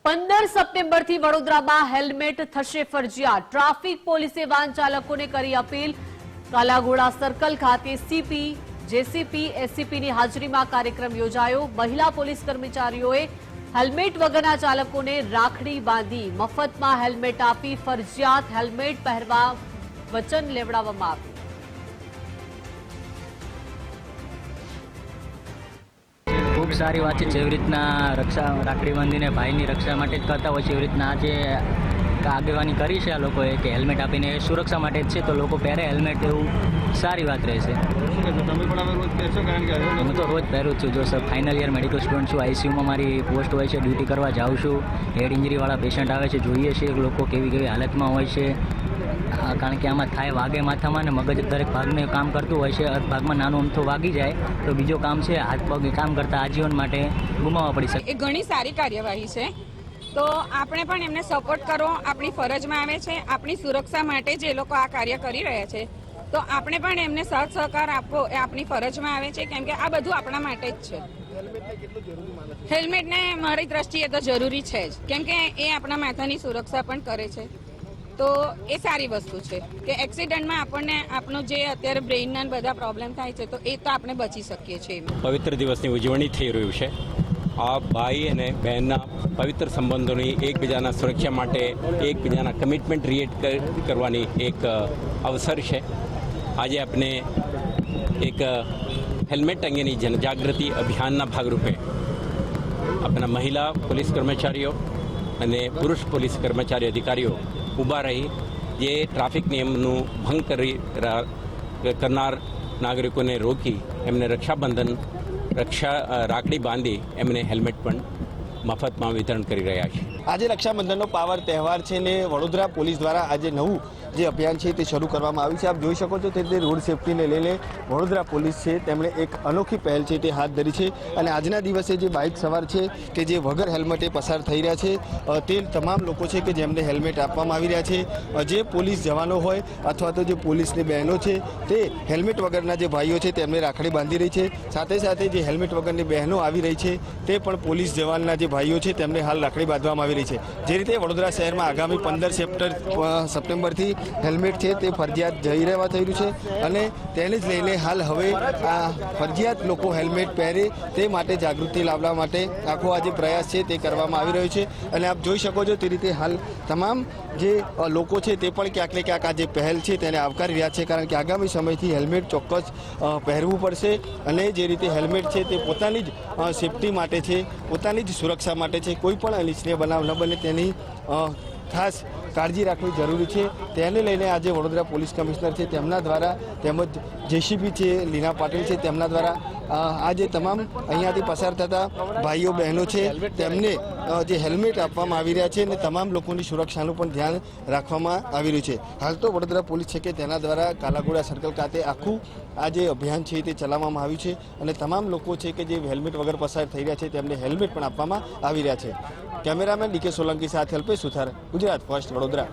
15 સપ્ટેમ્બરથી વડોદરામાં હેલ્મેટ થશે ફરજિયાત। ટ્રાફિક પોલીસે વાહન ચાલકોને કરી અપીલ। કાલાઘોડા સર્કલ ખાતે સીપી, જેસીપી, એસસીપીની હાજરીમાં કાર્યક્રમ યોજાયો। મહિલા પોલીસ કર્મચારીઓએ હેલ્મેટ વગરના ચાલકોને રાખડી બાંધી મફતમાં હેલ્મેટ આપી ફરજિયાત હેલ્મેટ પહેરવા વચન લેવડાવવામાં આવ્યું। खूब सारी बात है। रीतना रक्षा राखड़ी बांधीने भाईनी रक्षा माटे ज करता होय छे। एवी रीतना आज આગેવાની કરી છે આ લોકોએ કે હેલ્મેટ આપીને સુરક્ષા માટે જ છે, તો લોકો પહેરે હેલ્મેટ, એવું સારી વાત રહેશે। હું તો રોજ પહેરું છું। જો sir final year medical student છું, આઈસીયુમાં મારી પોસ્ટ હોય છે, ડ્યુટી કરવા જાઉં છું। હેડ ઇન્જરીવાળા પેશન્ટ આવે છે, જોઈએ છીએ લોકો કેવી કેવી હાલતમાં હોય છે, કારણ કે આમાં થાય વાગે માથામાં ને મગજ દરેક ભાગને કામ કરતું હોય છે। અર્ધ ભાગમાં નાનું અમથું વાગી જાય તો બીજો કામ છે હાથ પગ કામ કરતા આજીવન માટે ગુમાવવા પડી શકે। એ ઘણી સારી કાર્યવાહી છે, તો આપણે પણ એમને સપોર્ટ કરવો આપણી ફરજમાં આવે છે। આપણી સુરક્ષા માટે જે લોકો આ કાર્ય કરી રહ્યા છે, તો આપણે પણ એમને સાથ સહકાર આપવો એ આપણી ફરજમાં આવે છે, કેમ કે આ બધું આપણા માટે જ છે। હેલ્મેટને મારી દ્રષ્ટિએ તો જરૂરી છે જ, કેમ કે એ આપણા માથાની સુરક્ષા પણ કરે છે, તો એ સારી વસ્તુ છે કે એક્સિડન્ટમાં આપણને આપણું જે અત્યારે બ્રેઇનના બધા પ્રોબ્લેમ થાય છે, તો એ તો આપણે બચી શકીએ છીએ। પવિત્ર દિવસની ઉજવણી થઈ રહ્યું છે। આ ભાઈ અને બહેનના પવિત્ર સંબંધોની એકબીજાના સુરક્ષા માટે એકબીજાના કમિટમેન્ટ ક્રિએટ કરવાની એક અવસર છે। આજે આપણે એક હેલ્મેટ અંગેની જનજાગૃતિ અભિયાનના ભાગરૂપે આપણા મહિલા પોલીસ કર્મચારીઓ અને પુરુષ પોલીસ કર્મચારી અધિકારીઓ ઊભા રહી જે ટ્રાફિક નિયમનું ભંગ કરનાર નાગરિકોને રોકી એમને રાખડી બાંધી એમને હેલ્મેટ પણ મફતમાં વિતરણ કરી રહ્યા છે। આજે રક્ષાબંધનનો પાવર તહેવાર છે ને વડોદરા પોલીસ દ્વારા આજે નવું જે અભિયાન છે તે શરૂ કરવામાં આવ્યું છે। આપ જોઈ શકો છો તે રોડ સેફટીને લઈને વડોદરા પોલીસ છે તેમણે એક અનોખી પહેલ છે તે હાથ ધરી છે, અને આજના દિવસે જે બાઇક સવાર છે કે જે વગર હેલ્મેટે પસાર થઈ રહ્યા છે તે તમામ લોકો છે કે જેમને હેલ્મેટ આપવામાં આવી રહ્યા છે। જે પોલીસ જવાનો હોય અથવા તો જે પોલીસની બહેનો છે તે હેલ્મેટ વગરના જે ભાઈઓ છે તેમને રાખડી બાંધી રહી છે, સાથે સાથે જે હેલ્મેટ વગરની બહેનો આવી રહી છે તે પણ પોલીસ જવાનના જે ભાઈઓ છે તેમને હાલ રાખડી બાંધવામાં આવી રહી છે। જે રીતે વડોદરા શહેરમાં આગામી 15 સપ્ટેમ્બરથી હેલ્મેટ છે તે ફરજિયાત જઈ રહેવા થઈ રહ્યું છે, અને તેને જ લઈને હાલ હવે આ ફરજિયાત લોકો હેલ્મેટ પહેરે તે માટે જાગૃતિ લાવવા માટે આખો આ જે પ્રયાસ છે તે કરવામાં આવી રહ્યો છે। અને આપ જોઈ શકો છો તે રીતે હાલ તમામ જે લોકો છે તે પણ ક્યાંક ને ક્યાંક આ જે પહેલ છે તેને આવકારી રહ્યા છે, કારણ કે આગામી સમયથી હેલ્મેટ ચોક્કસ પહેરવું પડશે, અને જે રીતે હેલ્મેટ છે તે પોતાની જ સેફટી માટે છે, પોતાની જ સુરક્ષા માટે છે। કોઈ પણ અનિચ્છનીય બનાવ ન બને તેની ખાસ કાળજી રાખવી જરૂરી છે। તેને લઈને આજે વડોદરા પોલીસ કમિશનર છે તેમના દ્વારા તેમજ જેસીપી છે લીના પાટીલ છે તેમના દ્વારા આજે તમામ અહીંયાથી પસાર થતા ભાઈઓ બહેનો છે તેમને જે હેલ્મેટ આપવામાં આવી રહ્યા છે, અને તમામ લોકોની સુરક્ષાનું પણ ધ્યાન રાખવામાં આવી રહ્યું છે। હાલ તો વડોદરા પોલીસ છે કે તેના દ્વારા કાલાઘોડા સર્કલ ખાતે આખું આ જે અભિયાન છે તે ચલાવવામાં આવ્યું છે, અને તમામ લોકો છે કે જે હેલ્મેટ વગર પસાર થઈ રહ્યા છે તેમને હેલ્મેટ પણ આપવામાં આવી રહ્યા છે। કેમેરામેન ડીકે સોલંકી સાથે અલ્પેશ સુથાર, ગુજરાત ફર્સ્ટ, વડોદરા।